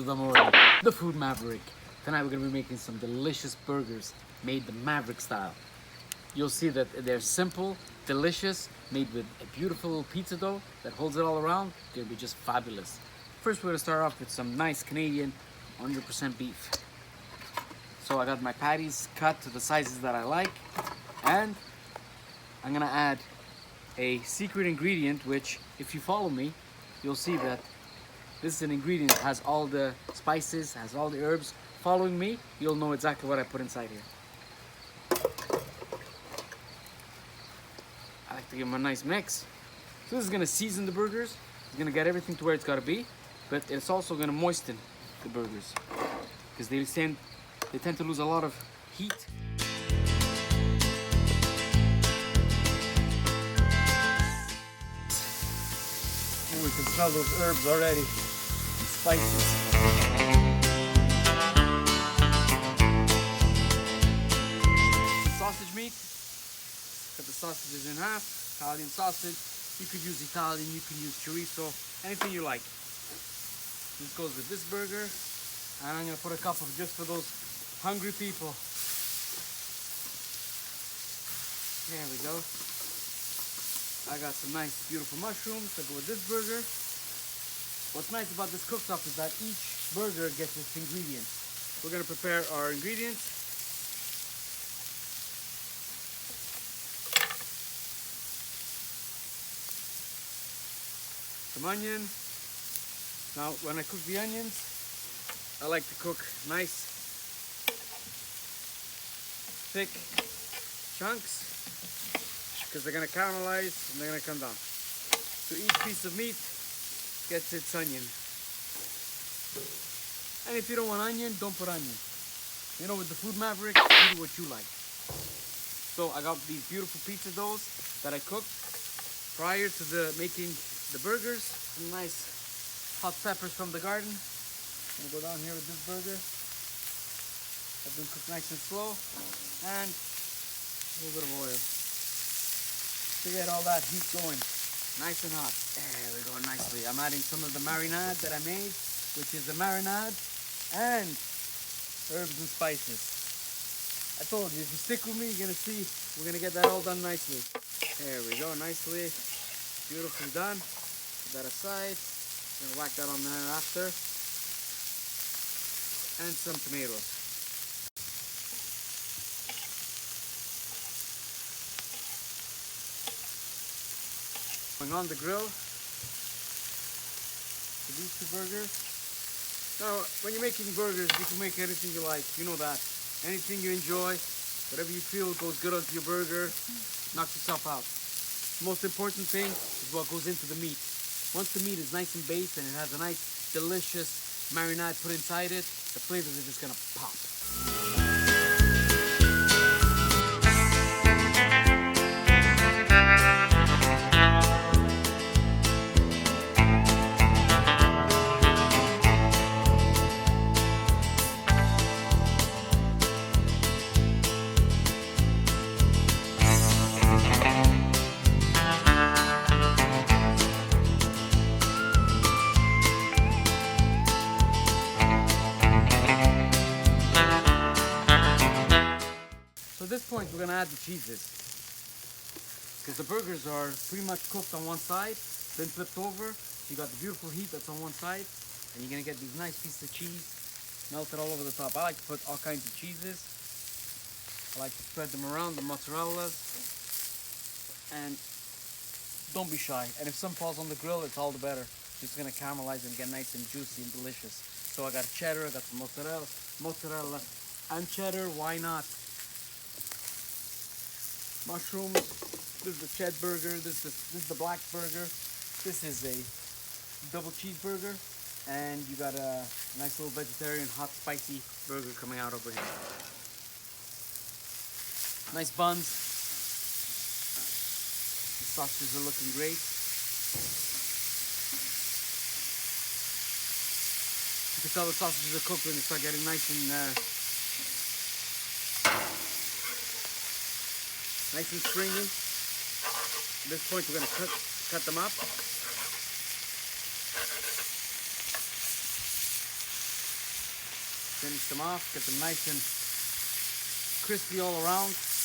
of them already. The Food Maverick. Tonight we're gonna be making some delicious burgers made the Maverick style. You'll see that they're simple, delicious, made with a beautiful little pizza dough that holds it all around. They're gonna be just fabulous. First we're gonna start off with some nice Canadian 100% beef. So I got my patties cut to the sizes that I like, and I'm gonna add a secret ingredient, which if you follow me, you'll see that this is an ingredient that has all the spices, has all the herbs. Following me, you'll know exactly what I put inside here. I like to give them a nice mix. So this is gonna season the burgers. It's gonna get everything to where it's gotta be, but it's also gonna moisten the burgers because they tend to lose a lot of heat. Oh, we can smell those herbs already. And spices. Sausage meat. Cut the sausages in half. Italian sausage. You could use Italian, you could use chorizo, anything you like. This goes with this burger. And I'm gonna put a couple just for those hungry people. There we go. I got some nice, beautiful mushrooms that go with this burger. What's nice about this cook-off is that each burger gets its ingredients. We're gonna prepare our ingredients. Some onion. Now, when I cook the onions, I like to cook nice, thick chunks because they're gonna caramelize and they're gonna come down. So each piece of meat gets its onion. And if you don't want onion, don't put onion. You know, with the Food Maverick, you do what you like. So I got these beautiful pizza doughs that I cooked prior to making the burgers. Some nice hot peppers from the garden. I'm gonna go down here with this burger. I've been cooked nice and slow, and a little bit of oil to get all that heat going, nice and hot. There we go, nicely. I'm adding some of the marinade that I made, which is the marinade and herbs and spices. I told you, if you stick with me, you're gonna see we're gonna get that all done nicely. There we go, nicely, beautifully done. Put that aside. I'm gonna whack that on there after. And some tomatoes. Going on the grill for these two burgers. Now, when you're making burgers, you can make anything you like. You know that. Anything you enjoy, whatever you feel goes good onto your burger, knock yourself out. The most important thing is what goes into the meat. Once the meat is nice and baked and it has a nice, delicious marinade put inside it, the flavors are just gonna pop. At this point, we're gonna add the cheeses because the burgers are pretty much cooked on one side, then flipped over. So you got the beautiful heat that's on one side, and you're gonna get these nice pieces of cheese melted all over the top. I like to put all kinds of cheeses. I like to spread them around, the mozzarellas, and don't be shy. And if some falls on the grill, it's all the better. It's gonna caramelize and get nice and juicy and delicious. So I got cheddar, I got some mozzarella, and cheddar. Why not? Mushrooms. This is the Ched burger. This is the black burger. This is a double cheeseburger, and you got a nice little vegetarian hot spicy burger coming out over here. Nice buns. The sausages are looking great. You can tell the sausages are cooked when they start getting nice and stringy. At this point, we're going to cut them up. Finish them off, get them nice and crispy all around.